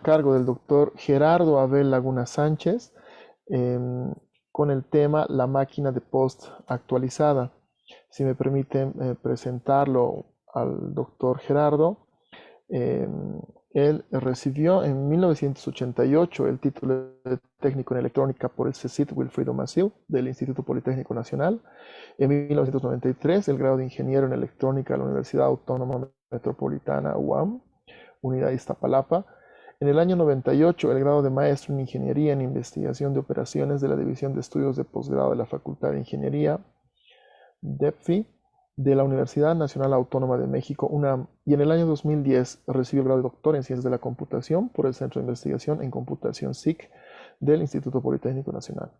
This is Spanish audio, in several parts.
cargo del doctor Gerardo Abel Laguna Sánchez, con el tema La máquina de post actualizada. Si me permiten presentarlo al doctor Gerardo, eh, él recibió en 1988 el título de técnico en electrónica por el CECIT Wilfrido Massieu del Instituto Politécnico Nacional. En 1993 el grado de ingeniero en electrónica de la Universidad Autónoma Metropolitana UAM, Unidad Iztapalapa. En el año 98 el grado de maestro en ingeniería en investigación de operaciones de la División de Estudios de Posgrado de la Facultad de Ingeniería, DEPFI, de la Universidad Nacional Autónoma de México, UNAM, y en el año 2010 recibió el grado de doctor en Ciencias de la Computación por el Centro de Investigación en Computación SIC del Instituto Politécnico Nacional.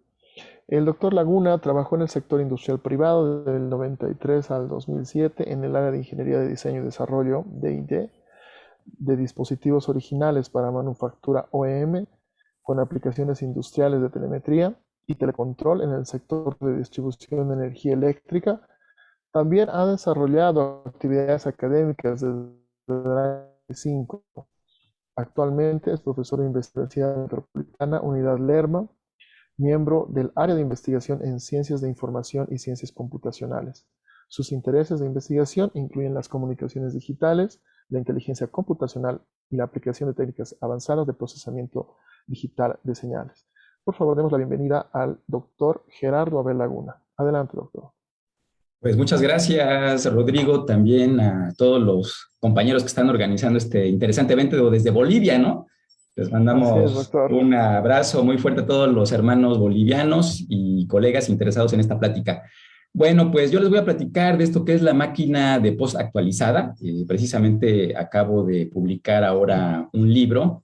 El doctor Laguna trabajó en el sector industrial privado del 93 al 2007 en el área de Ingeniería de Diseño y Desarrollo, D&D, de dispositivos originales para manufactura OEM, con aplicaciones industriales de telemetría y telecontrol en el sector de distribución de energía eléctrica. También ha desarrollado actividades académicas desde el año 2005. Actualmente es profesor de Universidad Metropolitana, Unidad Lerma, miembro del área de investigación en Ciencias de Información y Ciencias Computacionales. Sus intereses de investigación incluyen las comunicaciones digitales, la inteligencia computacional y la aplicación de técnicas avanzadas de procesamiento digital de señales. Por favor, demos la bienvenida al doctor Gerardo Abel Laguna. Adelante, doctor. Pues muchas gracias, Rodrigo, también a todos los compañeros que están organizando este interesante evento desde Bolivia, ¿no? Les Así es, mandamos doctor. un abrazo muy fuerte a todos los hermanos bolivianos y colegas interesados en esta plática. Bueno, pues yo les voy a platicar de esto que es la máquina de post actualizada. Precisamente acabo de publicar ahora un libro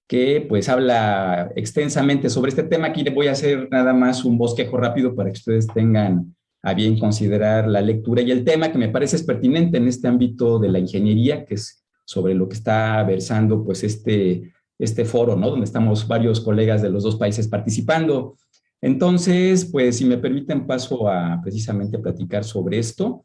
que pues habla extensamente sobre este tema. Aquí les voy a hacer nada más un bosquejo rápido para que ustedes tengan a bien considerar la lectura y el tema que me parece es pertinente en este ámbito de la ingeniería, que es sobre lo que está versando pues este foro, ¿no? Donde estamos varios colegas de los dos países participando. Entonces, pues si me permiten paso a precisamente platicar sobre esto.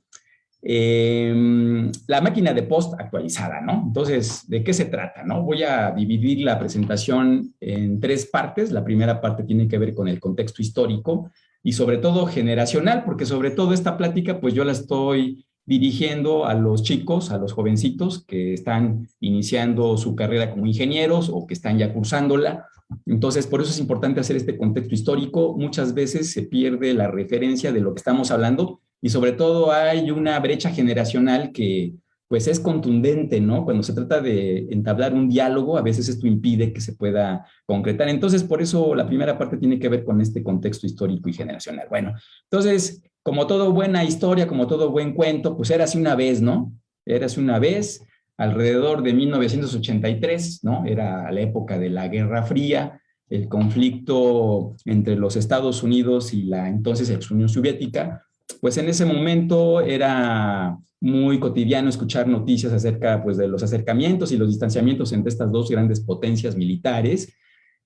La máquina de post actualizada, ¿no? Entonces, ¿de qué se trata, no? Voy a dividir la presentación en tres partes. La primera parte tiene que ver con el contexto histórico y sobre todo generacional, porque sobre todo esta plática, pues yo la estoy dirigiendo a los chicos, a los jovencitos que están iniciando su carrera como ingenieros o que están ya cursándola. Entonces, por eso es importante hacer este contexto histórico. Muchas veces se pierde la referencia de lo que estamos hablando y sobre todo hay una brecha generacional que pues es contundente, ¿no? Cuando se trata de entablar un diálogo, a veces esto impide que se pueda concretar. Entonces, por eso la primera parte tiene que ver con este contexto histórico y generacional. Bueno, entonces, como todo buena historia, como todo buen cuento, pues era así una vez, ¿no? Era así una vez, alrededor de 1983, ¿no? Era la época de la Guerra Fría, el conflicto entre los Estados Unidos y la entonces ex Unión Soviética. Pues en ese momento era muy cotidiano escuchar noticias acerca pues, de los acercamientos y los distanciamientos entre estas dos grandes potencias militares.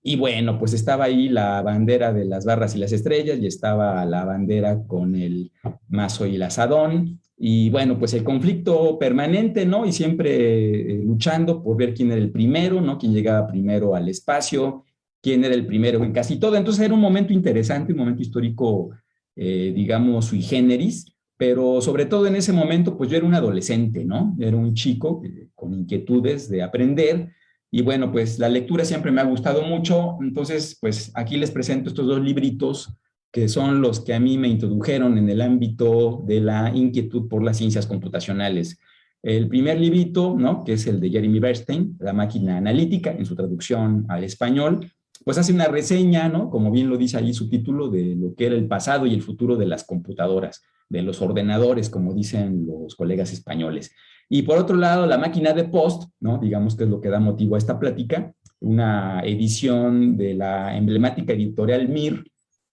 Y bueno, pues estaba ahí la bandera de las barras y las estrellas y estaba la bandera con el mazo y el asadón. Y bueno, pues el conflicto permanente, ¿no? Y siempre luchando por ver quién era el primero, ¿no? Quién llegaba primero al espacio, quién era el primero en casi todo. Entonces era un momento interesante, un momento histórico digamos, sui generis, pero sobre todo en ese momento, pues yo era un adolescente, ¿no? Era un chico con inquietudes de aprender y bueno, pues la lectura siempre me ha gustado mucho, entonces pues aquí les presento estos dos libritos que son los que a mí me introdujeron en el ámbito de la inquietud por las ciencias computacionales. El primer librito, ¿no? Que es el de Jeremy Bernstein, La máquina analítica, en su traducción al español, pues hace una reseña, ¿no? Como bien lo dice ahí su título, de lo que era el pasado y el futuro de las computadoras, de los ordenadores, como dicen los colegas españoles. Y por otro lado, la máquina de post, ¿no? Digamos que es lo que da motivo a esta plática, una edición de la emblemática editorial Mir,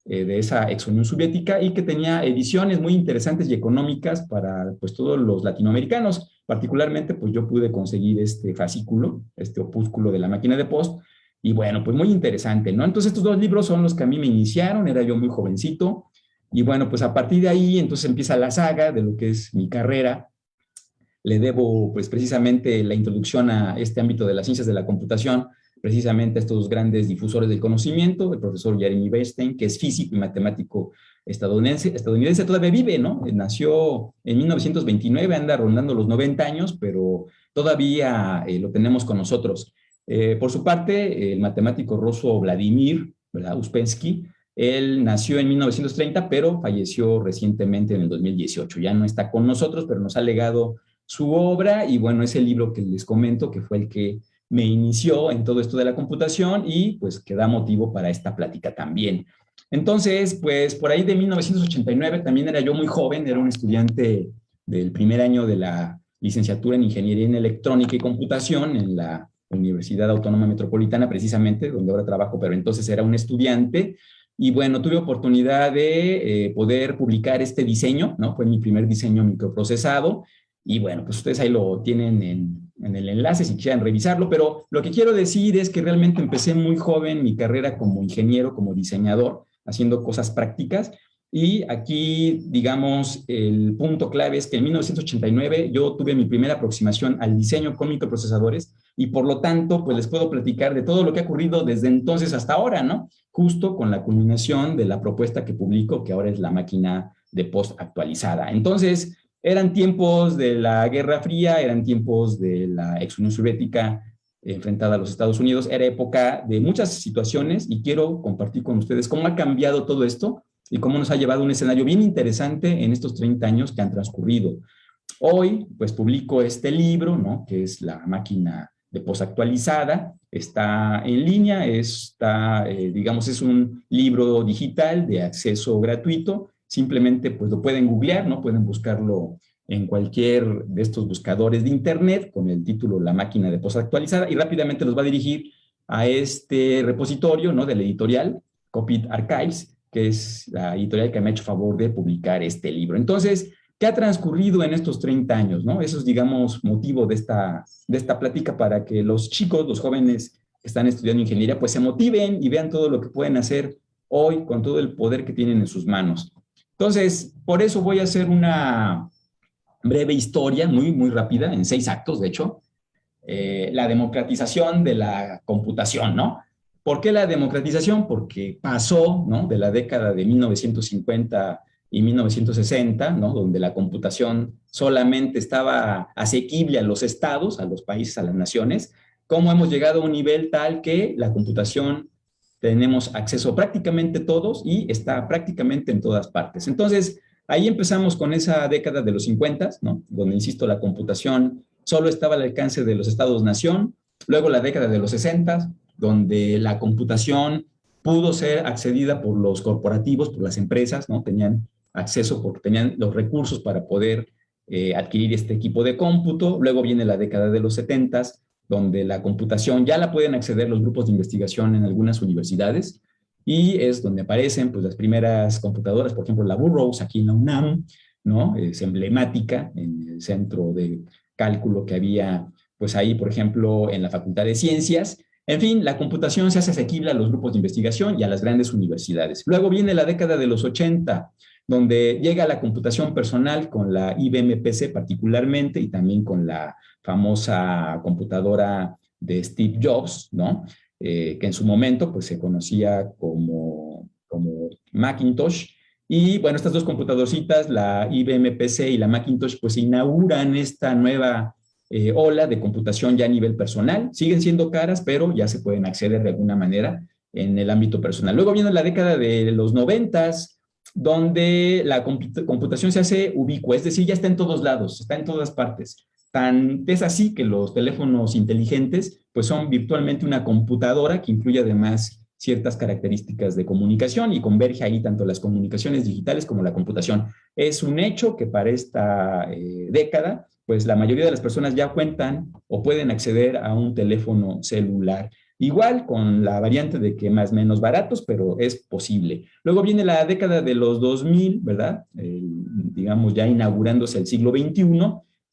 de esa ex Unión Soviética y que tenía ediciones muy interesantes y económicas para pues todos los latinoamericanos. Particularmente pues yo pude conseguir este fascículo, este opúsculo de la máquina de post y bueno, pues muy interesante, ¿no? Entonces estos dos libros son los que a mí me iniciaron, era yo muy jovencito y bueno, pues a partir de ahí entonces empieza la saga de lo que es mi carrera. Le debo pues precisamente la introducción a este ámbito de las ciencias de la computación precisamente a estos grandes difusores del conocimiento, el profesor Jeremy Bernstein, que es físico y matemático estadounidense, todavía vive, ¿no? Nació en 1929, anda rondando los 90 años, pero todavía lo tenemos con nosotros. Por su parte, el matemático ruso Vladimir, ¿verdad? Uspensky, él nació en 1930, pero falleció recientemente en el 2018. Ya no está con nosotros, pero nos ha legado su obra y bueno, ese libro que les comento, que fue el que me inició en todo esto de la computación y pues que da motivo para esta plática también. Entonces, pues por ahí de 1989 también era yo muy joven, era un estudiante del primer año de la licenciatura en Ingeniería en Electrónica y Computación en la Universidad Autónoma Metropolitana, precisamente, donde ahora trabajo, pero entonces era un estudiante. Y bueno, tuve oportunidad de poder publicar este diseño, ¿no? Fue mi primer diseño microprocesado. Y bueno, pues ustedes ahí lo tienen en el enlace si quieran revisarlo, pero lo que quiero decir es que realmente empecé muy joven mi carrera como ingeniero, como diseñador, haciendo cosas prácticas. Y aquí, digamos, el punto clave es que en 1989 yo tuve mi primera aproximación al diseño con microprocesadores y por lo tanto, pues les puedo platicar de todo lo que ha ocurrido desde entonces hasta ahora, ¿no? Justo con la culminación de la propuesta que publico, que ahora es la máquina de post actualizada. Entonces, eran tiempos de la Guerra Fría, eran tiempos de la ex Unión Soviética enfrentada a los Estados Unidos, era época de muchas situaciones y quiero compartir con ustedes cómo ha cambiado todo esto y cómo nos ha llevado a un escenario bien interesante en estos 30 años que han transcurrido. Hoy, pues, publico este libro, ¿no? Que es la máquina de posactualizada, está en línea, digamos, es un libro digital de acceso gratuito, simplemente, pues, lo pueden googlear, ¿no? Pueden buscarlo en cualquier de estos buscadores de internet con el título La máquina de posactualizada y rápidamente los va a dirigir a este repositorio, ¿no? Del editorial, Copit Archives, que es la editorial que me ha hecho favor de publicar este libro. Entonces, ¿qué ha transcurrido en estos 30 años? ¿No? Eso es, digamos, motivo de esta plática para que los chicos, los jóvenes que están estudiando ingeniería, pues se motiven y vean todo lo que pueden hacer hoy con todo el poder que tienen en sus manos. Entonces, por eso voy a hacer una breve historia, muy, muy rápida, en 6 actos, de hecho, la democratización de la computación, ¿no? ¿Por qué la democratización? Porque pasó, ¿no? De la década de 1950 y 1960, ¿no? Donde la computación solamente estaba asequible a los estados, a los países, a las naciones, cómo hemos llegado a un nivel tal que la computación tenemos acceso prácticamente todos y está prácticamente en todas partes. Entonces, ahí empezamos con esa década de los 50, ¿no? Donde, insisto, la computación solo estaba al alcance de los estados-nación. Luego la década de los 60, donde la computación pudo ser accedida por los corporativos, por las empresas, ¿no? Tenían acceso porque tenían los recursos para poder adquirir este equipo de cómputo. Luego viene la década de los 70, donde la computación ya la pueden acceder los grupos de investigación en algunas universidades y es donde aparecen pues, las primeras computadoras, por ejemplo, la Burroughs aquí en la UNAM, ¿no? Es emblemática en el centro de cálculo que había pues ahí, por ejemplo, en la Facultad de Ciencias. En fin, la computación se hace asequible a los grupos de investigación y a las grandes universidades. Luego viene la década de los 80, donde llega la computación personal con la IBM PC particularmente y también con la famosa computadora de Steve Jobs, ¿no? Que en su momento pues, se conocía como Macintosh. Y bueno, estas dos computadorcitas, la IBM PC y la Macintosh, pues inauguran esta nueva ola de computación ya a nivel personal. Siguen siendo caras, pero ya se pueden acceder de alguna manera en el ámbito personal. Luego viene la década de los 90s, donde la computación se hace ubicua, es decir, ya está en todos lados, está en todas partes. Tan es así que los teléfonos inteligentes pues son virtualmente una computadora que incluye además ciertas características de comunicación y converge ahí tanto las comunicaciones digitales como la computación. Es un hecho que para esta década pues la mayoría de las personas ya cuentan o pueden acceder a un teléfono celular. Igual con la variante de que más o menos baratos, pero es posible. Luego viene la década de los 2000, ¿verdad? Digamos ya inaugurándose el siglo XXI,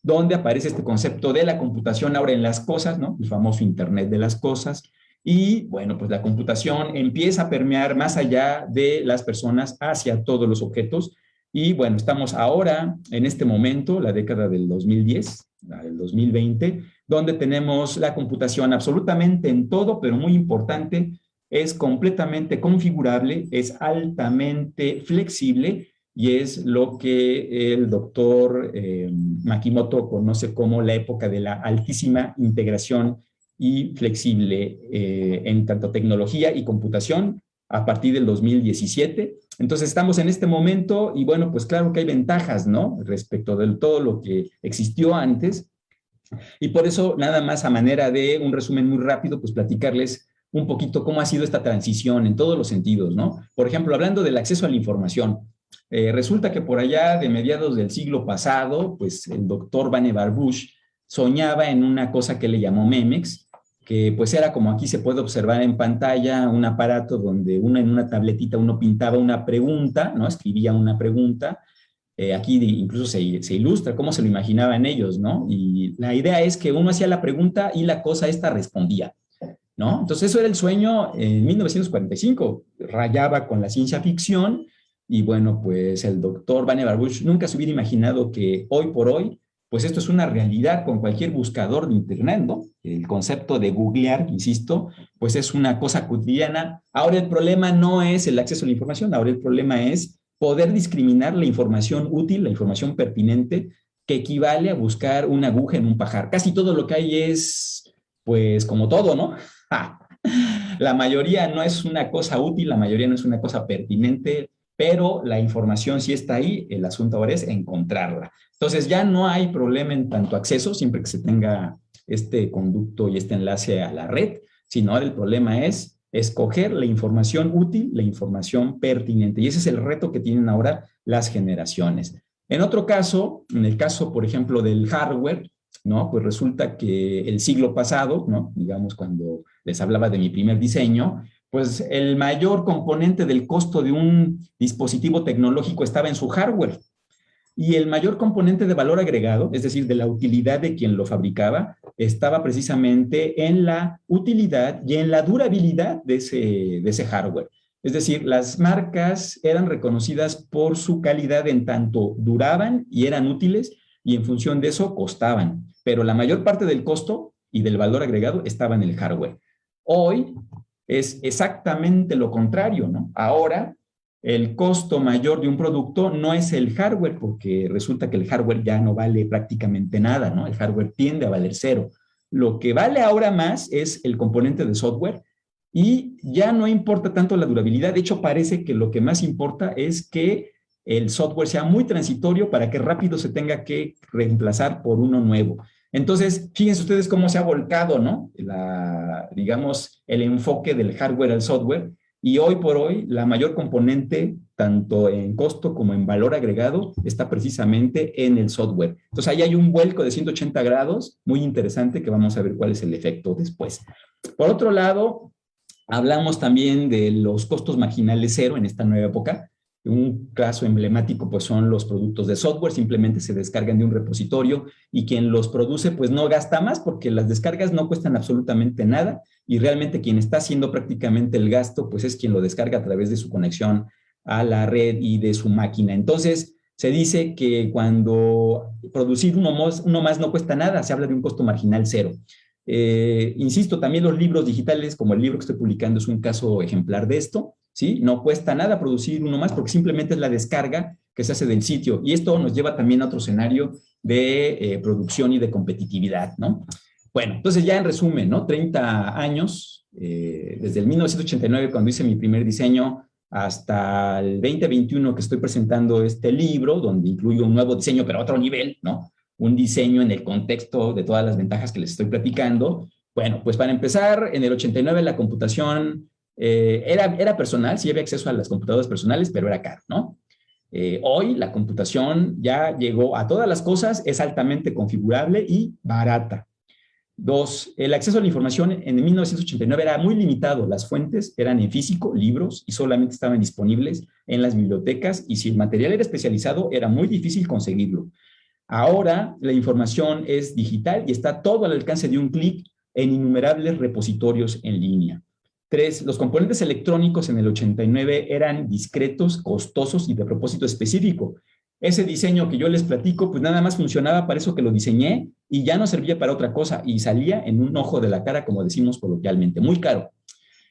donde aparece este concepto de la computación ahora en las cosas, ¿no? El famoso Internet de las cosas. Y bueno, pues la computación empieza a permear más allá de las personas hacia todos los objetos. Y bueno, estamos ahora, en este momento, la década del 2010, la del 2020, donde tenemos la computación absolutamente en todo, pero muy importante, es completamente configurable, es altamente flexible y es lo que el doctor Makimoto conoce como la época de la altísima integración y flexible en tanto tecnología y computación a partir del 2017. Entonces estamos en este momento y bueno, pues claro que hay ventajas, ¿no? Respecto de todo lo que existió antes. Y por eso, nada más a manera de un resumen muy rápido, pues platicarles un poquito cómo ha sido esta transición en todos los sentidos, ¿no? Por ejemplo, hablando del acceso a la información, resulta que por allá de mediados del siglo pasado, pues el doctor Vannevar Bush soñaba en una cosa que le llamó Memex, que pues era como aquí se puede observar en pantalla, un aparato donde uno en una tabletita uno pintaba una pregunta, ¿no? Escribía una pregunta. Aquí incluso se ilustra cómo se lo imaginaban ellos, ¿no? Y la idea es que uno hacía la pregunta y la cosa esta respondía, ¿no? Entonces eso era el sueño en 1945, rayaba con la ciencia ficción y bueno, pues el doctor Vannevar Bush nunca se hubiera imaginado que hoy por hoy, pues esto es una realidad con cualquier buscador de internet, ¿no? El concepto de googlear, insisto, pues es una cosa cotidiana. Ahora el problema no es el acceso a la información, ahora el problema es poder discriminar la información útil, la información pertinente, que equivale a buscar una aguja en un pajar. Casi todo lo que hay es, pues como todo, ¿no? La mayoría no es una cosa útil, la mayoría no es una cosa pertinente, pero la información sí está ahí, el asunto ahora es encontrarla. Entonces ya no hay problema en tanto acceso, siempre que se tenga este conducto y este enlace a la red, sino ahora el problema es escoger la información útil, la información pertinente. Y ese es el reto que tienen ahora las generaciones. En otro caso, en el caso, por ejemplo, del hardware, ¿no? Pues resulta que el siglo pasado, ¿no? Digamos, cuando les hablaba de mi primer diseño, pues el mayor componente del costo de un dispositivo tecnológico estaba en su hardware. Y el mayor componente de valor agregado, es decir, de la utilidad de quien lo fabricaba, estaba precisamente en la utilidad y en la durabilidad de ese hardware. Es decir, las marcas eran reconocidas por su calidad en tanto duraban y eran útiles y en función de eso costaban. Pero la mayor parte del costo y del valor agregado estaba en el hardware. Hoy es exactamente lo contrario, ¿no? Ahora el costo mayor de un producto no es el hardware, porque resulta que el hardware ya no vale prácticamente nada, ¿no? El hardware tiende a valer cero. Lo que vale ahora más es el componente de software y ya no importa tanto la durabilidad. De hecho, parece que lo que más importa es que el software sea muy transitorio para que rápido se tenga que reemplazar por uno nuevo. Entonces, fíjense ustedes cómo se ha volcado, ¿no? Digamos, el enfoque del hardware al software. Y hoy por hoy, la mayor componente, tanto en costo como en valor agregado, está precisamente en el software. Entonces, ahí hay un vuelco de 180 grados muy interesante que vamos a ver cuál es el efecto después. Por otro lado, hablamos también de los costos marginales cero en esta nueva época. Un caso emblemático pues son los productos de software, simplemente se descargan de un repositorio y quien los produce pues no gasta más porque las descargas no cuestan absolutamente nada y realmente quien está haciendo prácticamente el gasto pues es quien lo descarga a través de su conexión a la red y de su máquina. Entonces se dice que cuando producir uno más no cuesta nada, se habla de un costo marginal cero. Insisto, también los libros digitales, como el libro que estoy publicando, es un caso ejemplar de esto, ¿sí? No cuesta nada producir uno más porque simplemente es la descarga que se hace del sitio. Y esto nos lleva también a otro escenario de producción y de competitividad, ¿no? Bueno, entonces ya en resumen, ¿no? 30 años, desde el 1989, cuando hice mi primer diseño, hasta el 2021 que estoy presentando este libro, donde incluyo un nuevo diseño, pero a otro nivel, ¿no? Un diseño en el contexto de todas las ventajas que les estoy platicando. Bueno, pues para empezar, en el 89 la computación era personal, sí había acceso a las computadoras personales, pero era caro, ¿no? Hoy la computación ya llegó a todas las cosas, es altamente configurable y barata. Dos, el acceso a la información en 1989 era muy limitado. Las fuentes eran en físico, libros, y solamente estaban disponibles en las bibliotecas, y si el material era especializado, era muy difícil conseguirlo. Ahora la información es digital y está todo al alcance de un clic en innumerables repositorios en línea. Tres, los componentes electrónicos en el 89 eran discretos, costosos y de propósito específico. Ese diseño que yo les platico, pues nada más funcionaba para eso que lo diseñé y ya no servía para otra cosa y salía en un ojo de la cara, como decimos coloquialmente, muy caro.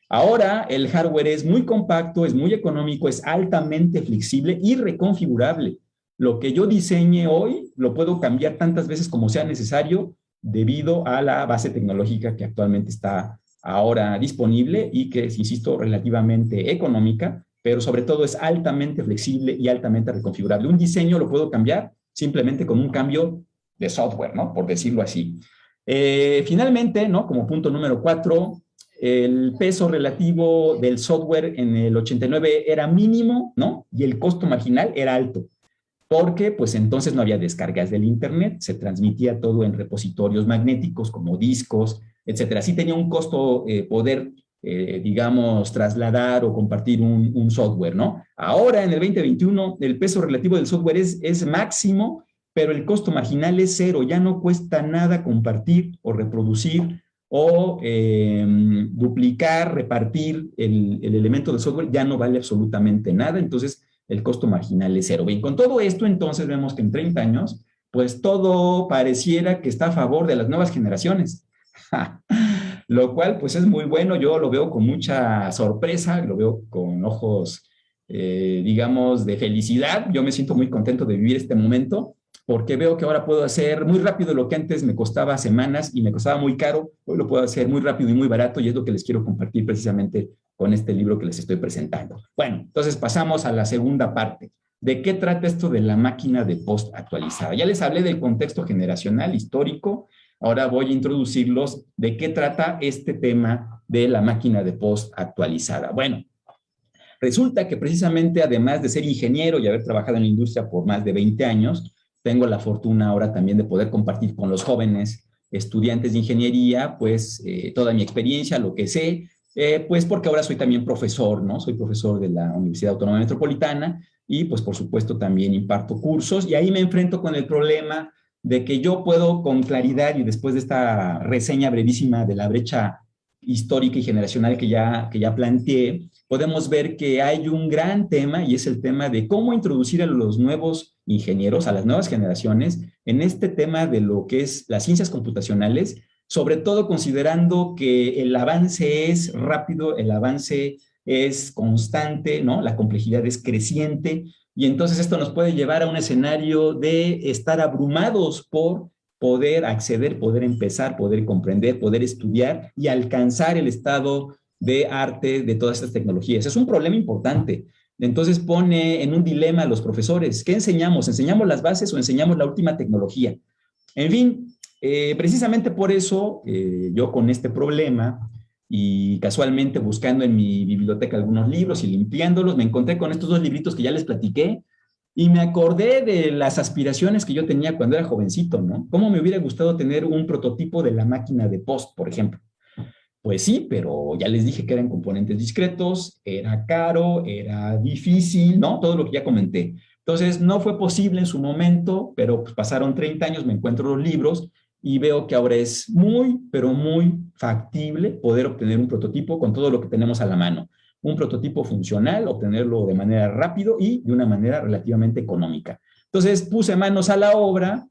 Ahora el hardware es muy compacto, es muy económico, es altamente flexible y reconfigurable. Lo que yo diseñe hoy lo puedo cambiar tantas veces como sea necesario debido a la base tecnológica que actualmente está ahora disponible y que es, insisto, relativamente económica, pero sobre todo es altamente flexible y altamente reconfigurable. Un diseño lo puedo cambiar simplemente con un cambio de software, ¿no? Por decirlo así. Finalmente, ¿no? Como punto número 4, el peso relativo del software en el 89 era mínimo, ¿no? Y el costo marginal era alto, porque pues entonces no había descargas del internet, se transmitía todo en repositorios magnéticos como discos, etcétera. Sí tenía un costo poder, digamos, trasladar o compartir un software, ¿no? Ahora, en el 2021, el peso relativo del software es máximo, pero el costo marginal es cero, ya no cuesta nada compartir o reproducir o duplicar, repartir el elemento de software, ya no vale absolutamente nada, entonces el costo marginal es cero. Bien, con todo esto, entonces vemos que en 30 años, pues todo pareciera que está a favor de las nuevas generaciones. Lo cual, pues es muy bueno, yo lo veo con mucha sorpresa, lo veo con ojos, digamos, de felicidad. Yo me siento muy contento de vivir este momento porque veo que ahora puedo hacer muy rápido lo que antes me costaba semanas y me costaba muy caro, hoy lo puedo hacer muy rápido y muy barato y es lo que les quiero compartir precisamente con este libro que les estoy presentando. Bueno, entonces pasamos a la segunda parte. ¿De qué trata esto de la máquina de post actualizada? Ya les hablé del contexto generacional, histórico, ahora voy a introducirlos de qué trata este tema de la máquina de post actualizada. Bueno, resulta que precisamente además de ser ingeniero y haber trabajado en la industria por más de 20 años, tengo la fortuna ahora también de poder compartir con los jóvenes estudiantes de ingeniería, pues toda mi experiencia, lo que sé, pues porque ahora soy también profesor, ¿no? Soy profesor de la Universidad Autónoma Metropolitana y pues por supuesto también imparto cursos y ahí me enfrento con el problema de que yo puedo con claridad y después de esta reseña brevísima de la brecha histórica y generacional que ya planteé, podemos ver que hay un gran tema y es el tema de cómo introducir a los nuevos ingenieros, a las nuevas generaciones, en este tema de lo que es las ciencias computacionales, sobre todo considerando que el avance es rápido, el avance es constante, ¿no? La complejidad es creciente y entonces esto nos puede llevar a un escenario de estar abrumados por poder acceder, poder empezar, poder comprender, poder estudiar y alcanzar el estado de arte de todas estas tecnologías. Es un problema importante. Entonces pone en un dilema a los profesores. ¿Qué enseñamos? ¿Enseñamos las bases o enseñamos la última tecnología? En fin, precisamente por eso yo con este problema y casualmente buscando en mi biblioteca algunos libros y limpiándolos, me encontré con estos dos libritos que ya les platiqué y me acordé de las aspiraciones que yo tenía cuando era jovencito, ¿no? ¿Cómo me hubiera gustado tener un prototipo de la máquina de post, por ejemplo? Pues sí, pero ya les dije que eran componentes discretos, era caro, era difícil, ¿no? Todo lo que ya comenté. Entonces, no fue posible en su momento, pero pues pasaron 30 años, me encuentro los libros y veo que ahora es muy, pero muy factible poder obtener un prototipo con todo lo que tenemos a la mano. Un prototipo funcional, obtenerlo de manera rápido y de una manera relativamente económica. Entonces, puse manos a la obra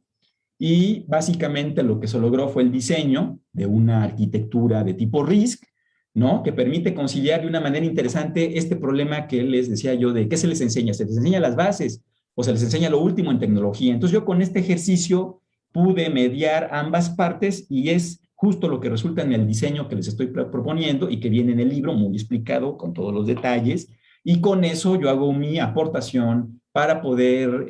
y básicamente lo que se logró fue el diseño de una arquitectura de tipo RISC, ¿no? Que permite conciliar de una manera interesante este problema que les decía yo de qué se les enseña. ¿Se les enseña las bases o se les enseña lo último en tecnología? Entonces yo con este ejercicio pude mediar ambas partes y es justo lo que resulta en el diseño que les estoy proponiendo y que viene en el libro muy explicado con todos los detalles. Y con eso yo hago mi aportación para poder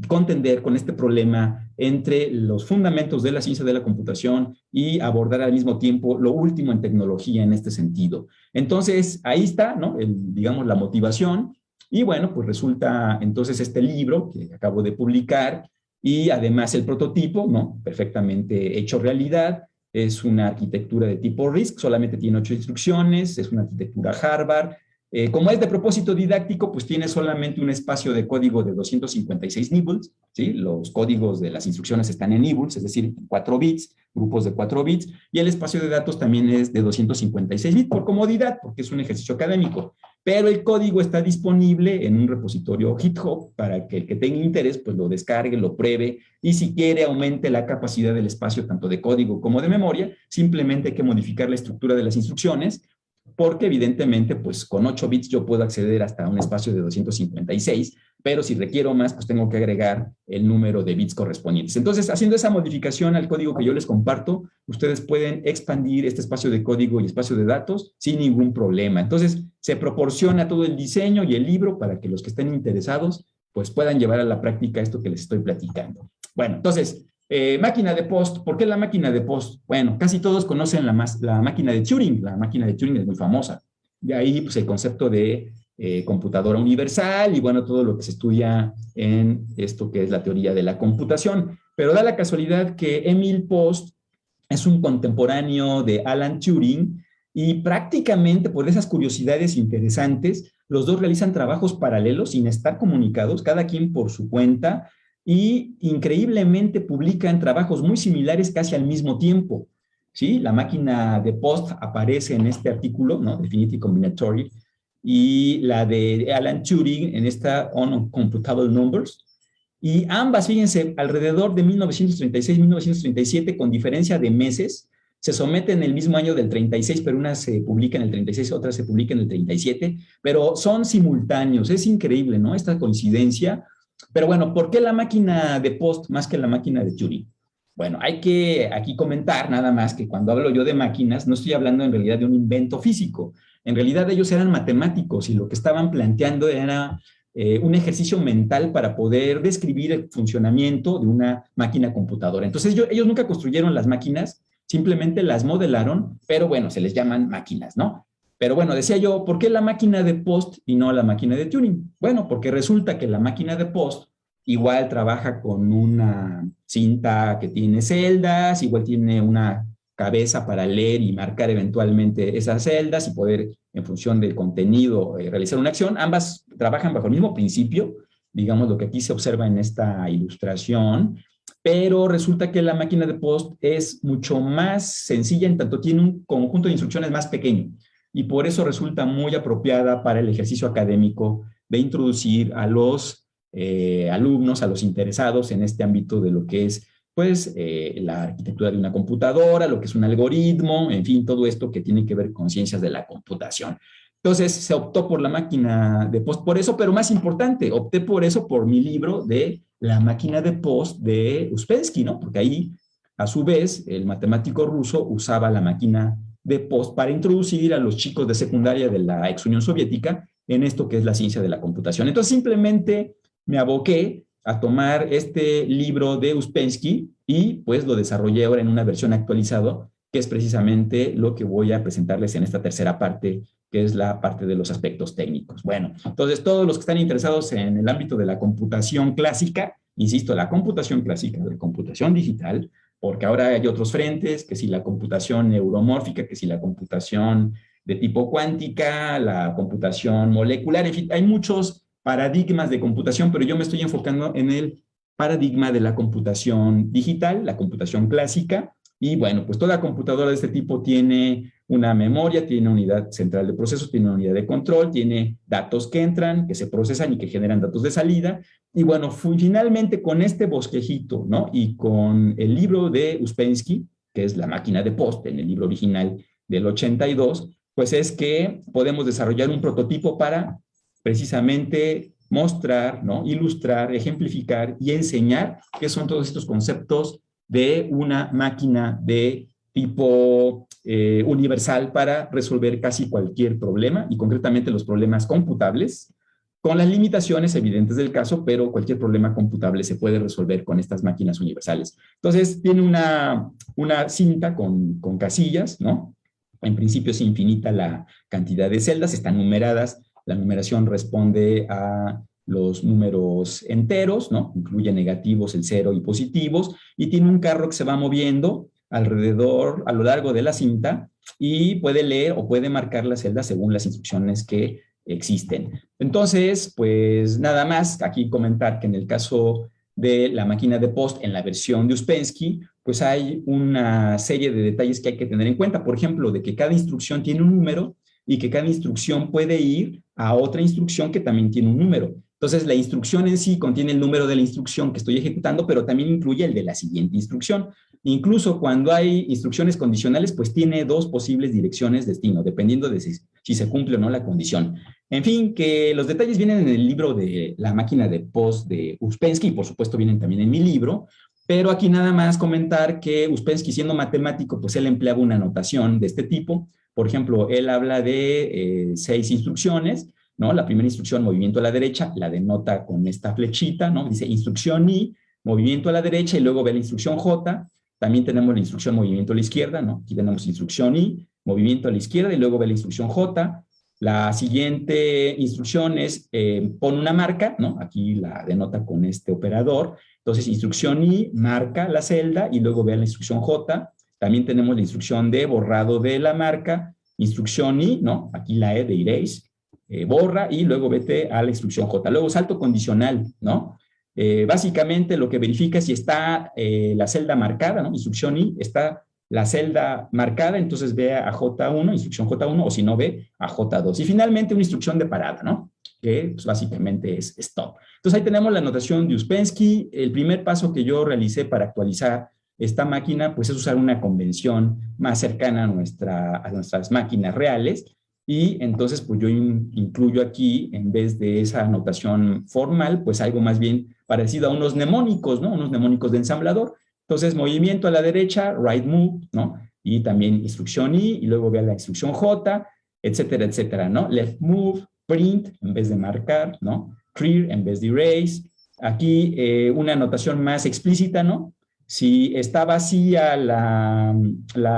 contender con este problema entre los fundamentos de la ciencia de la computación y abordar al mismo tiempo lo último en tecnología en este sentido. Entonces, ahí está, ¿no? Digamos, la motivación. Y bueno, pues resulta entonces este libro que acabo de publicar y además el prototipo, ¿no? Perfectamente hecho realidad. Es una arquitectura de tipo RISC, solamente tiene 8 instrucciones, es una arquitectura Harvard. Como es de propósito didáctico, pues tiene solamente un espacio de código de 256 nibbles, ¿sí? Los códigos de las instrucciones están en nibbles, es decir, 4 bits, grupos de 4 bits, y el espacio de datos también es de 256 bits por comodidad, porque es un ejercicio académico. pero el código está disponible en un repositorio GitHub para que el que tenga interés pues lo descargue, lo pruebe, y si quiere aumente la capacidad del espacio tanto de código como de memoria, simplemente hay que modificar la estructura de las instrucciones, porque evidentemente pues con 8 bits yo puedo acceder hasta un espacio de 256, pero si requiero más, pues tengo que agregar el número de bits correspondientes. Entonces, haciendo esa modificación al código que yo les comparto, ustedes pueden expandir este espacio de código y espacio de datos sin ningún problema. Entonces, se proporciona todo el diseño y el libro para que los que estén interesados, pues puedan llevar a la práctica esto que les estoy platicando. Bueno, entonces, máquina de Post. ¿Por qué la máquina de Post? Bueno, casi todos conocen la máquina de Turing. La máquina de Turing es muy famosa. De ahí, pues, el concepto de computadora universal y bueno, todo lo que se estudia en esto que es la teoría de la computación. Pero da la casualidad que Emil Post es un contemporáneo de Alan Turing y prácticamente por esas curiosidades interesantes, los dos realizan trabajos paralelos sin estar comunicados, cada quien por su cuenta, y increíblemente publican trabajos muy similares casi al mismo tiempo. ¿Sí? La máquina de Post aparece en este artículo, ¿no? Definitive Combinatory, y la de Alan Turing en esta On Computable Numbers. Y ambas, fíjense, alrededor de 1936-1937, con diferencia de meses, se someten el mismo año del 36, pero una se publica en el 36, otra se publica en el 37, pero son simultáneos. Es increíble, ¿no? Esta coincidencia. Pero bueno, ¿por qué la máquina de Post más que la máquina de Turing? Bueno, hay que aquí comentar nada más que cuando hablo yo de máquinas, no estoy hablando en realidad de un invento físico. En realidad ellos eran matemáticos y lo que estaban planteando era un ejercicio mental para poder describir el funcionamiento de una máquina computadora. Entonces ellos nunca construyeron las máquinas, simplemente las modelaron, pero bueno, se les llaman máquinas, ¿no? Pero bueno, decía yo, ¿por qué la máquina de Post y no la máquina de Turing? Bueno, porque resulta que la máquina de Post igual trabaja con una cinta que tiene celdas, igual tiene una cabeza para leer y marcar eventualmente esas celdas y poder, en función del contenido, realizar una acción. Ambas trabajan bajo el mismo principio, digamos lo que aquí se observa en esta ilustración, pero resulta que la máquina de Post es mucho más sencilla en tanto tiene un conjunto de instrucciones más pequeño y por eso resulta muy apropiada para el ejercicio académico de introducir a los alumnos, a los interesados en este ámbito de lo que es pues la arquitectura de una computadora, lo que es un algoritmo, en fin, todo esto que tiene que ver con ciencias de la computación. Entonces se optó por la máquina de Post por eso, pero más importante, opté por eso por mi libro de la máquina de Post de Uspensky, ¿no? Porque ahí, a su vez, el matemático ruso usaba la máquina de Post para introducir a los chicos de secundaria de la ex Unión Soviética en esto que es la ciencia de la computación. Entonces simplemente me aboqué a tomar este libro de Uspensky y pues lo desarrollé ahora en una versión actualizada, que es precisamente lo que voy a presentarles en esta tercera parte, que es la parte de los aspectos técnicos. Bueno, entonces todos los que están interesados en el ámbito de la computación clásica, insisto, la computación clásica, la computación digital, porque ahora hay otros frentes, que si la computación neuromórfica, que si la computación de tipo cuántica, la computación molecular, en fin, hay muchos paradigmas de computación, pero yo me estoy enfocando en el paradigma de la computación digital, la computación clásica, y bueno, pues toda computadora de este tipo tiene una memoria, tiene una unidad central de procesos, tiene una unidad de control, tiene datos que entran, que se procesan y que generan datos de salida, y bueno, finalmente con este bosquejito, ¿no? Y con el libro de Uspensky, que es La máquina de Post, en el libro original del 82, pues es que podemos desarrollar un prototipo para precisamente mostrar, ¿no? Ilustrar, ejemplificar y enseñar qué son todos estos conceptos de una máquina de tipo universal para resolver casi cualquier problema y concretamente los problemas computables, con las limitaciones evidentes del caso, pero cualquier problema computable se puede resolver con estas máquinas universales. Entonces, tiene una cinta con casillas, ¿no? En principio es infinita la cantidad de celdas, están numeradas. La numeración responde a los números enteros, ¿no? Incluye negativos, el 0 y positivos, y tiene un carro que se va moviendo alrededor, a lo largo de la cinta, y puede leer o puede marcar las celdas según las instrucciones que existen. Entonces, pues nada más, aquí comentar que en el caso de la máquina de Post, en la versión de Uspensky, pues hay una serie de detalles que hay que tener en cuenta. Por ejemplo, de que cada instrucción tiene un número y que cada instrucción puede ir a otra instrucción que también tiene un número. Entonces, la instrucción en sí contiene el número de la instrucción que estoy ejecutando, pero también incluye el de la siguiente instrucción. Incluso cuando hay instrucciones condicionales, pues tiene dos posibles direcciones de destino, dependiendo de si se cumple o no la condición. En fin, que los detalles vienen en el libro de la máquina de Post de Uspensky, y por supuesto vienen también en mi libro, pero aquí nada más comentar que Uspensky, siendo matemático, pues él empleaba una notación de este tipo. Por ejemplo, él habla de 6 instrucciones, ¿no? La primera instrucción, movimiento a la derecha, la denota con esta flechita, ¿no? Dice instrucción I, movimiento a la derecha, y luego ve la instrucción J. También tenemos la instrucción movimiento a la izquierda, ¿no? Aquí tenemos instrucción I, movimiento a la izquierda, y luego ve la instrucción J. La siguiente instrucción es pon una marca, ¿no? Aquí la denota con este operador. Entonces, instrucción I, marca la celda, y luego ve la instrucción J. También tenemos la instrucción de borrado de la marca, instrucción I, ¿no? Aquí la E de erase, borra, y luego vete a la instrucción J. Luego, salto condicional, ¿no? Básicamente lo que verifica es si está la celda marcada, ¿no? Instrucción I, está la celda marcada, entonces ve a J1, instrucción J1, o si no ve a J2. Y finalmente una instrucción de parada, ¿no? Que pues, básicamente es stop. Entonces ahí tenemos la notación de Uspensky. El primer paso que yo realicé para actualizar esta máquina, pues es usar una convención más cercana a nuestras máquinas reales. Y entonces, pues yo incluyo aquí, en vez de esa notación formal, pues algo más bien parecido a unos mnemónicos, ¿no? Unos mnemónicos de ensamblador. Entonces, movimiento a la derecha, right move, ¿no? Y también instrucción I, y luego vea la instrucción J, etcétera, etcétera, ¿no? Left move, print, en vez de marcar, ¿no? Clear, en vez de erase. Aquí una anotación más explícita, ¿no? Si está vacía la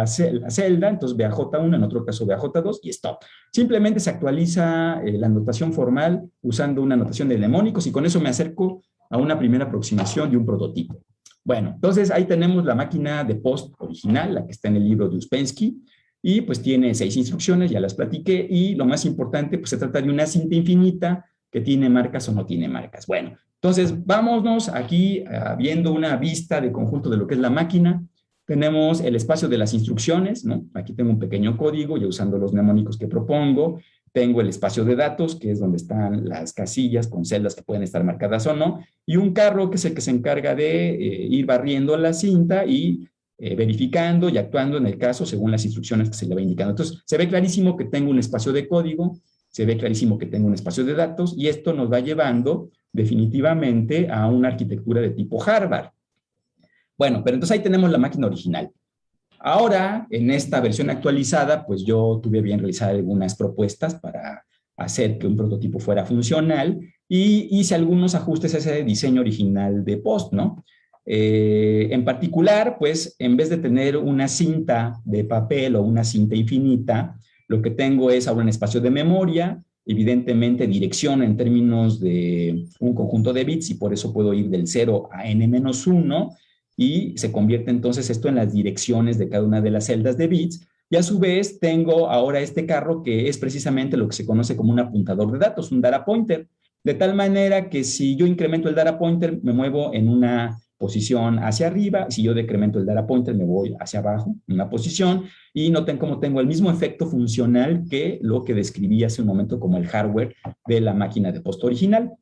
celda, entonces ve a J1, en otro caso ve a J2 y stop. Simplemente se actualiza la notación formal usando una notación de mnemónicos, y con eso me acerco a una primera aproximación de un prototipo. Bueno, entonces ahí tenemos la máquina de Post original, la que está en el libro de Uspensky, y pues tiene 6 instrucciones, ya las platiqué, y lo más importante, pues se trata de una cinta infinita que tiene marcas o no tiene marcas. Bueno, entonces vámonos aquí viendo una vista de conjunto de lo que es la máquina. Tenemos el espacio de las instrucciones, ¿no? Aquí tengo un pequeño código, ya usando los mnemónicos que propongo. Tengo el espacio de datos, que es donde están las casillas con celdas que pueden estar marcadas o no, y un carro que es el que se encarga de ir barriendo la cinta y verificando y actuando en el caso según las instrucciones que se le va indicando. Entonces, se ve clarísimo que tengo un espacio de código, se ve clarísimo que tengo un espacio de datos, y esto nos va llevando definitivamente a una arquitectura de tipo Harvard. Bueno, pero entonces ahí tenemos la máquina original. Ahora, en esta versión actualizada, pues yo tuve bien realizar algunas propuestas para hacer que un prototipo fuera funcional, y hice algunos ajustes a ese diseño original de Post, ¿no? En particular, pues en vez de tener una cinta de papel o una cinta infinita, lo que tengo es ahora un espacio de memoria, evidentemente dirección en términos de un conjunto de bits, y por eso puedo ir del 0 a n-1, y se convierte entonces esto en las direcciones de cada una de las celdas de bits. Y a su vez tengo ahora este carro que es precisamente lo que se conoce como un apuntador de datos, un data pointer, de tal manera que si yo incremento el data pointer me muevo en una posición hacia arriba, si yo decremento el data pointer me voy hacia abajo, en una posición, y noten cómo tengo el mismo efecto funcional que lo que describí hace un momento como el hardware de la máquina de Post original.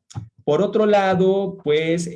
Por otro lado, pues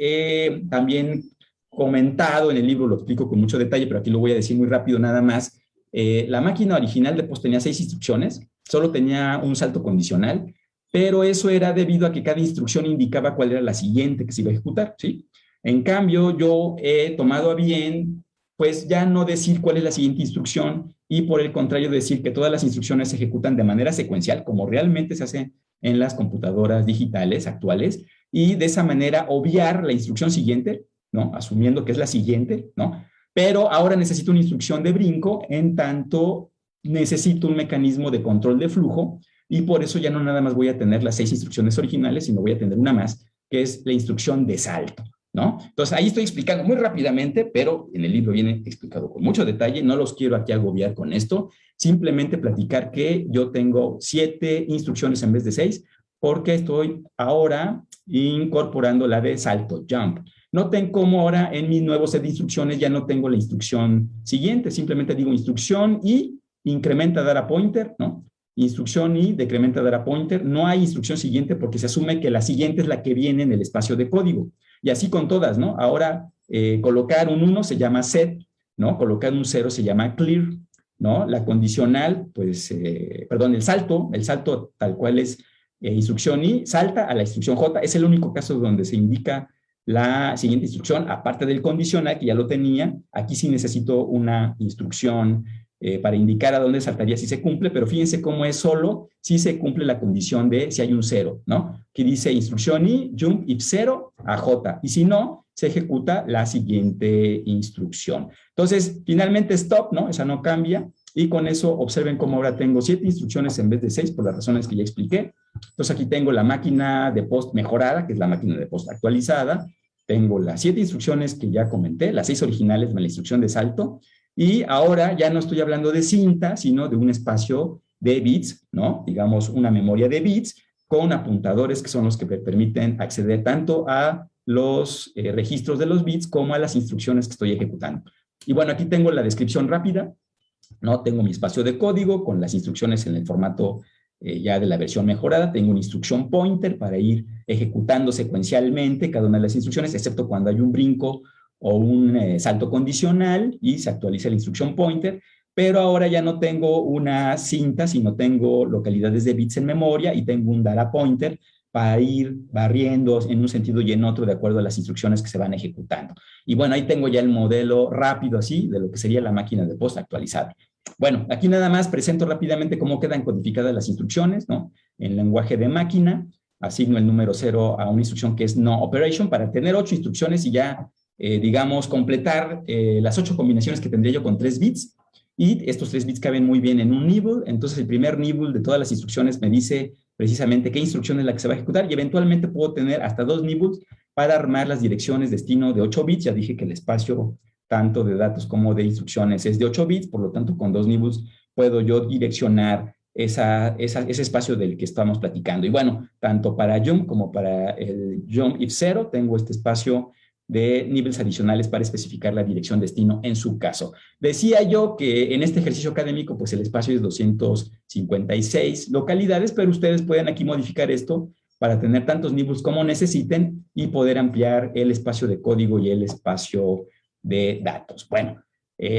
también comentado en el libro, lo explico con mucho detalle, pero aquí lo voy a decir muy rápido nada más. La máquina original de Post tenía 6 instrucciones, solo tenía un salto condicional, pero eso era debido a que cada instrucción indicaba cuál era la siguiente que se iba a ejecutar, ¿sí? En cambio, yo he tomado a bien, pues ya no decir cuál es la siguiente instrucción, y por el contrario decir que todas las instrucciones se ejecutan de manera secuencial, como realmente se hace en las computadoras digitales actuales, y de esa manera obviar la instrucción siguiente, ¿no? Asumiendo que es la siguiente, ¿no? Pero ahora necesito una instrucción de brinco, en tanto necesito un mecanismo de control de flujo, y por eso ya no nada más voy a tener las 6 instrucciones originales, sino voy a tener una más, que es la instrucción de salto, ¿no? Entonces ahí estoy explicando muy rápidamente, pero en el libro viene explicado con mucho detalle. No los quiero aquí agobiar con esto, simplemente platicar que yo tengo 7 instrucciones en vez de 6, porque estoy ahora incorporando la de salto, jump. Noten cómo ahora en mi nuevo set de instrucciones ya no tengo la instrucción siguiente, simplemente digo instrucción y incrementa data pointer, ¿no? instrucción y decrementa data pointer. No hay instrucción siguiente porque se asume que la siguiente es la que viene en el espacio de código. Y así con todas, ¿no? Ahora, colocar un 1 se llama set, ¿no? Colocar un 0 se llama clear, ¿no? La condicional, pues, perdón, el salto tal cual es instrucción I, salta a la instrucción J. Es el único caso donde se indica la siguiente instrucción, aparte del condicional, que ya lo tenía. Aquí sí necesito una instrucción para indicar a dónde saltaría si se cumple, pero fíjense cómo es solo si se cumple la condición de si hay un 0, ¿no? Que dice instrucción I, jump if 0 a J, y si no, se ejecuta la siguiente instrucción. Entonces, finalmente stop, ¿no? Esa no cambia, y con eso observen cómo ahora tengo 7 instrucciones en vez de 6, por las razones que ya expliqué. Entonces aquí tengo la máquina de post mejorada, que es la máquina de post actualizada. Tengo las 7 instrucciones que ya comenté, las 6 originales de la instrucción de salto, y ahora ya no estoy hablando de cinta, sino de un espacio de bits, ¿no? Digamos, una memoria de bits con apuntadores que son los que me permiten acceder tanto a los registros de los bits como a las instrucciones que estoy ejecutando. Y bueno, aquí tengo la descripción rápida, ¿no? Tengo mi espacio de código con las instrucciones en el formato ya de la versión mejorada. Tengo una instrucción pointer para ir ejecutando secuencialmente cada una de las instrucciones, excepto cuando hay un brinco o un salto condicional y se actualiza la instrucción pointer. Pero ahora ya no tengo una cinta, sino tengo localidades de bits en memoria y tengo un data pointer para ir barriendo en un sentido y en otro de acuerdo a las instrucciones que se van ejecutando. Y bueno, ahí tengo ya el modelo rápido así de lo que sería la máquina de post actualizada. Bueno, aquí nada más presento rápidamente cómo quedan codificadas las instrucciones, ¿no? En lenguaje de máquina, asigno el número 0 a una instrucción que es no operation para tener 8 instrucciones y ya, digamos, completar las 8 combinaciones que tendría yo con 3 bits. Y estos 3 bits caben muy bien en un nibble. Entonces, el primer nibble de todas las instrucciones me dice precisamente qué instrucción es la que se va a ejecutar y eventualmente puedo tener hasta 2 nibbles para armar las direcciones destino de 8 bits. Ya dije que el espacio tanto de datos como de instrucciones es de 8 bits, por lo tanto con 2 nibbles puedo yo direccionar ese espacio del que estamos platicando. Y bueno, tanto para jump como para el jump if 0 tengo este espacio de niveles adicionales para especificar la dirección destino en su caso. Decía yo que en este ejercicio académico, pues el espacio es 256 localidades, pero ustedes pueden aquí modificar esto para tener tantos niveles como necesiten y poder ampliar el espacio de código y el espacio de datos. Bueno,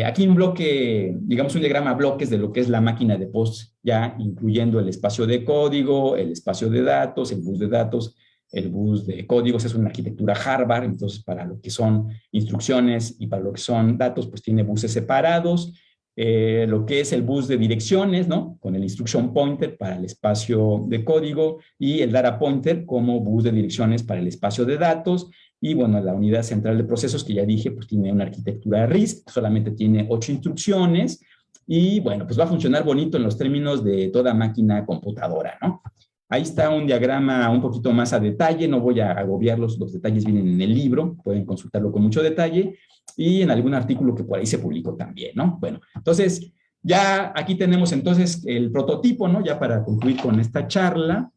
aquí un bloque, digamos un diagrama a bloques de lo que es la máquina de post, ya incluyendo el espacio de código, el espacio de datos, el bus de datos. El bus de códigos es una arquitectura Harvard, entonces para lo que son instrucciones y para lo que son datos, pues tiene buses separados. Lo que es el bus de direcciones, ¿no? Con el instruction pointer para el espacio de código y el data pointer como bus de direcciones para el espacio de datos. Y bueno, la unidad central de procesos que ya dije, pues tiene una arquitectura RISC, solamente tiene 8 instrucciones y bueno, pues va a funcionar bonito en los términos de toda máquina computadora, ¿no? Ahí está un diagrama un poquito más a detalle, no voy a agobiarlos, los detalles vienen en el libro, pueden consultarlo con mucho detalle, y en algún artículo que por ahí se publicó también, ¿no? Bueno, entonces, ya aquí tenemos entonces el prototipo, ¿no? Ya para concluir con esta charla.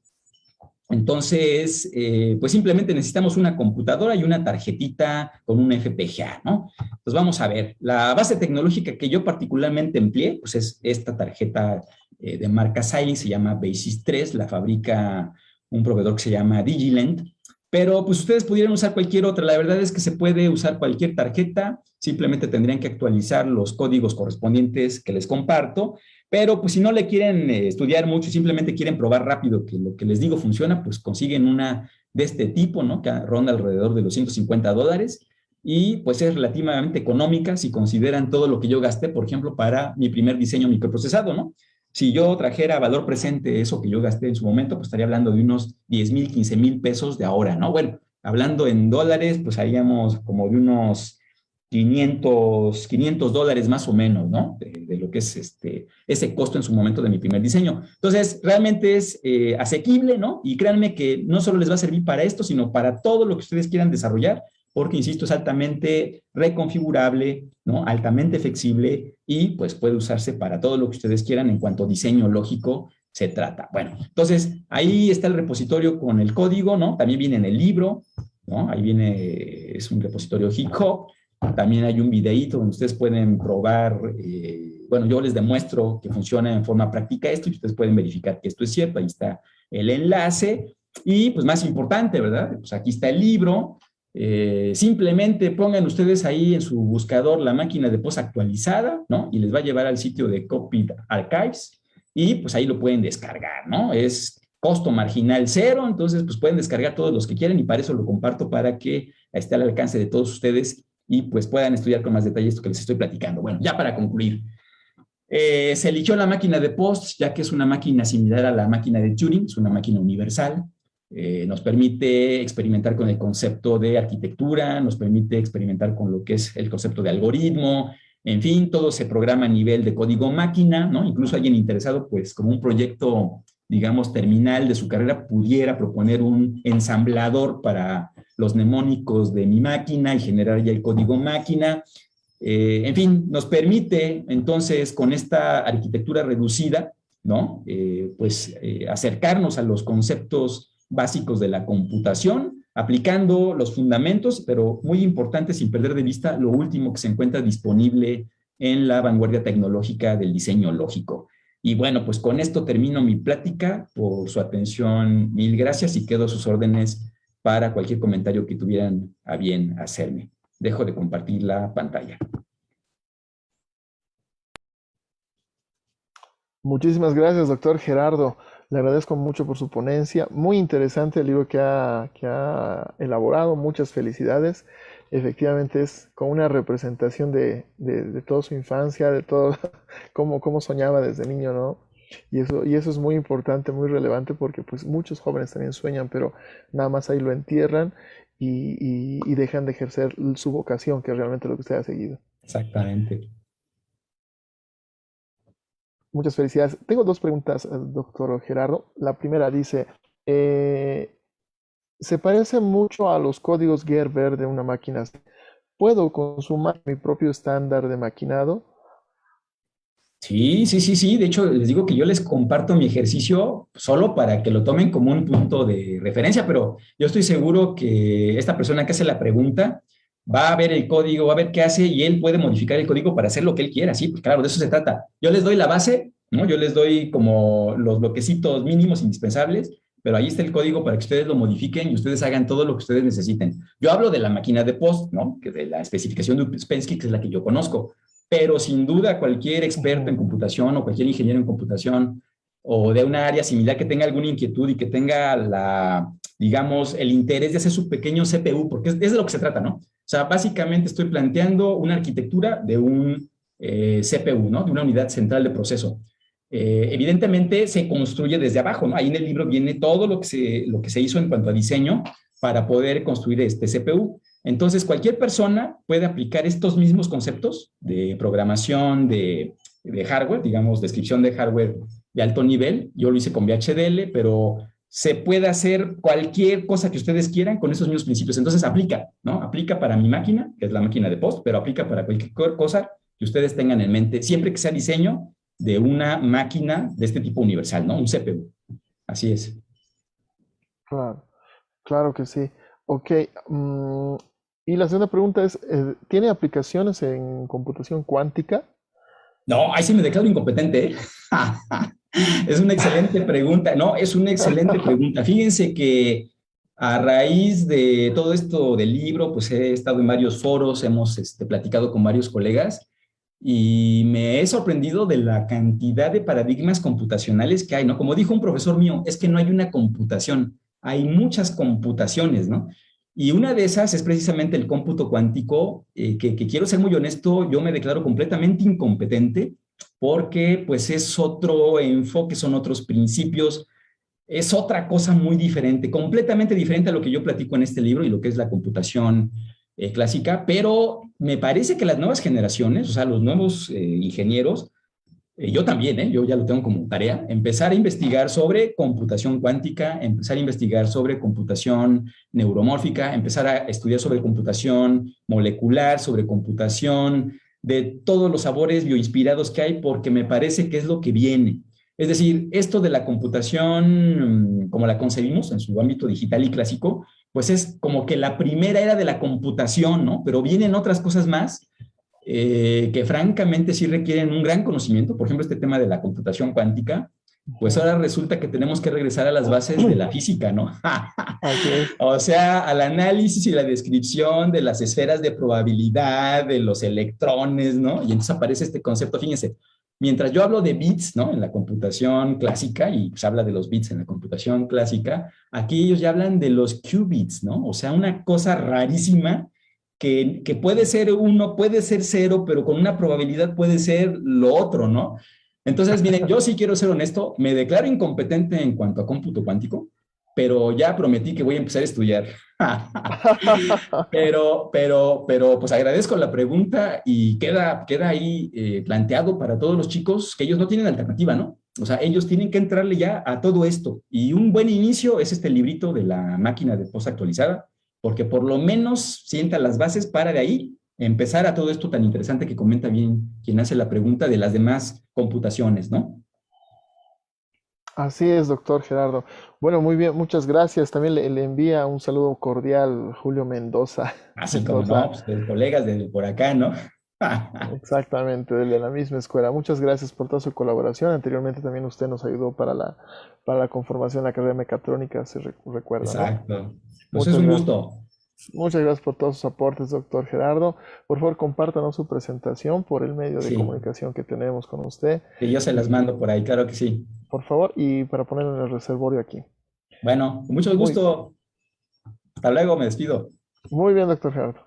Entonces, pues simplemente necesitamos una computadora y una tarjetita con un FPGA, ¿no? Entonces vamos a ver, la base tecnológica que yo particularmente empleé, pues es esta tarjeta de marca Xilinx, se llama Basis 3, la fabrica un proveedor que se llama Digilent, pero pues ustedes pudieran usar cualquier otra. La verdad es que se puede usar cualquier tarjeta, simplemente tendrían que actualizar los códigos correspondientes que les comparto. Pero pues si no le quieren estudiar mucho, simplemente quieren probar rápido que lo que les digo funciona, pues consiguen una de este tipo, ¿no? Que ronda alrededor de los $150 y pues es relativamente económica si consideran todo lo que yo gasté, por ejemplo, para mi primer diseño microprocesado, ¿no? Si yo trajera valor presente eso que yo gasté en su momento, pues estaría hablando de unos 10,000, 15,000 pesos de ahora, ¿no? Bueno, hablando en dólares, pues haríamos como de unos $500 más o menos, ¿no? De lo que es ese costo en su momento de mi primer diseño. Entonces, realmente es asequible, ¿no? Y créanme que no solo les va a servir para esto, sino para todo lo que ustedes quieran desarrollar, porque, insisto, es altamente reconfigurable, ¿no? Altamente flexible y, pues, puede usarse para todo lo que ustedes quieran en cuanto a diseño lógico se trata. Bueno, entonces, ahí está el repositorio con el código, ¿no? También viene en el libro, ¿no? Ahí viene, es un repositorio GitHub. También hay un videíto donde ustedes pueden probar bueno, yo les demuestro que funciona en forma práctica esto y ustedes pueden verificar que esto es cierto. Ahí está el enlace. Y pues más importante, ¿verdad? Pues aquí está el libro. Simplemente pongan ustedes ahí en su buscador la máquina de post actualizada, ¿no? Y les va a llevar al sitio de Cockpit Archives y pues ahí lo pueden descargar, ¿no? Es costo marginal cero, entonces pues pueden descargar todos los que quieren y para eso lo comparto para que esté al alcance de todos ustedes y pues puedan estudiar con más detalle esto que les estoy platicando. Bueno, ya para concluir. Se eligió la máquina de Post, ya que es una máquina similar a la máquina de Turing, es una máquina universal. Nos permite experimentar con el concepto de arquitectura, nos permite experimentar con lo que es el concepto de algoritmo, en fin, todo se programa a nivel de código máquina, ¿no? Incluso alguien interesado, pues como un proyecto, digamos, terminal de su carrera, pudiera proponer un ensamblador para los mnemónicos de mi máquina y generar ya el código máquina. En fin, nos permite entonces con esta arquitectura reducida, ¿no? Acercarnos a los conceptos básicos de la computación, aplicando los fundamentos, pero muy importante sin perder de vista lo último que se encuentra disponible en la vanguardia tecnológica del diseño lógico. Y bueno, pues con esto termino mi plática. Por su atención, mil gracias y quedo a sus órdenes para cualquier comentario que tuvieran a bien hacerme. Dejo de compartir la pantalla. Muchísimas gracias, doctor Gerardo. Le agradezco mucho por su ponencia. Muy interesante el libro que ha elaborado. Muchas felicidades. Efectivamente es como una representación de toda su infancia, de todo cómo soñaba desde niño, ¿no? Y eso es muy importante, muy relevante porque pues muchos jóvenes también sueñan, pero nada más ahí lo entierran y dejan de ejercer su vocación, que es realmente lo que usted ha seguido. Exactamente. Muchas felicidades. Tengo dos preguntas, doctor Gerardo. La primera dice, eh, ¿se parece mucho a los códigos Gerber de una máquina? ¿Puedo consumar mi propio estándar de maquinado? Sí, sí, sí, sí. De hecho, les digo que yo les comparto mi ejercicio solo para que lo tomen como un punto de referencia, pero yo estoy seguro que esta persona que hace la pregunta va a ver el código, va a ver qué hace y él puede modificar el código para hacer lo que él quiera. Sí, pues claro, de eso se trata. Yo les doy la base, ¿no? Yo les doy como los bloquecitos mínimos indispensables, pero ahí está el código para que ustedes lo modifiquen y ustedes hagan todo lo que ustedes necesiten. Yo hablo de la máquina de post, ¿no? Que de la especificación de Uspensky, que es la que yo conozco, pero sin duda cualquier experto en Ujú. computación o cualquier ingeniero en computación o de una área similar que tenga alguna inquietud y que tenga digamos, el interés de hacer su pequeño CPU, porque es de lo que se trata, ¿no? O sea, básicamente estoy planteando una arquitectura de un CPU, ¿no? De una unidad central de proceso. Evidentemente se construye desde abajo, ¿no? Ahí en el libro viene todo lo que se hizo en cuanto a diseño para poder construir este CPU. Entonces, cualquier persona puede aplicar estos mismos conceptos de programación, de hardware, digamos, descripción de hardware de alto nivel. Yo lo hice con VHDL, pero se puede hacer cualquier cosa que ustedes quieran con esos mismos principios. Entonces, aplica, ¿no? Aplica para mi máquina, que es la máquina de post, pero aplica para cualquier cosa que ustedes tengan en mente, siempre que sea diseño de una máquina de este tipo universal, ¿no? Un CPU. Así es. Claro, claro que sí. Ok. Y la segunda pregunta es, ¿tiene aplicaciones en computación cuántica? No, ahí sí me declaro incompetente, ¿eh? Es una excelente pregunta. No, es una excelente pregunta. Fíjense que a raíz de todo esto del libro, pues he estado en varios foros, hemos platicado con varios colegas y me he sorprendido de la cantidad de paradigmas computacionales que hay, ¿no? Como dijo un profesor mío, es que no hay una computación, hay muchas computaciones, ¿no? Y una de esas es precisamente el cómputo cuántico, que quiero ser muy honesto, yo me declaro completamente incompetente porque pues es otro enfoque, son otros principios, es otra cosa muy diferente, completamente diferente a lo que yo platico en este libro y lo que es la computación clásica, pero me parece que las nuevas generaciones, o sea, los nuevos ingenieros, yo también, yo ya lo tengo como tarea, empezar a investigar sobre computación cuántica, empezar a investigar sobre computación neuromórfica, empezar a estudiar sobre computación molecular, sobre computación de todos los sabores bioinspirados que hay, porque me parece que es lo que viene. Es decir, esto de la computación, como la concebimos en su ámbito digital y clásico, pues es como que la primera era de la computación, ¿no? Pero vienen otras cosas más que francamente sí requieren un gran conocimiento. Por ejemplo, este tema de la computación cuántica, pues Ujú. ahora resulta que tenemos que regresar a las bases de la física, ¿no? Así es. O sea, al análisis y la descripción de las esferas de probabilidad, de los electrones, ¿no? Y entonces aparece este concepto, fíjense, mientras yo hablo de bits, ¿no? En la computación clásica, y se habla de los bits en la computación clásica, aquí ellos ya hablan de los qubits, ¿no? O sea, una cosa rarísima que puede ser uno, puede ser cero, pero con una probabilidad puede ser lo otro, ¿no? Entonces, miren, yo sí quiero ser honesto, me declaro incompetente en cuanto a cómputo cuántico, pero ya prometí que voy a empezar a estudiar. Pues agradezco la pregunta y queda ahí planteado para todos los chicos que ellos no tienen alternativa, ¿no? O sea, ellos tienen que entrarle ya a todo esto. Y un buen inicio es este librito de la máquina de post actualizada, porque por lo menos sienta las bases para de ahí empezar a todo esto tan interesante que comenta bien quien hace la pregunta de las demás computaciones, ¿no? Así es, doctor Gerardo. Bueno, muy bien, muchas gracias. También le envía un saludo cordial Julio Mendoza. Así como no, Mendoza, pues, colegas de por acá, ¿no? exactamente, de la misma escuela. Muchas gracias por toda su colaboración. Anteriormente también usted nos ayudó para la conformación de la carrera de mecatrónica, si recuerda, ¿no? Exacto. Pues es Muchas un gracias. gusto. Muchas gracias por todos sus aportes, doctor Gerardo. Por favor, compártanos su presentación por el medio de Sí, comunicación que tenemos con usted. y yo se las Y mando por ahí, claro que sí. por favor, y para ponerlo en el reservorio aquí. Bueno, con mucho Muy, gusto. Hasta luego, me despido. muy bien, doctor Gerardo.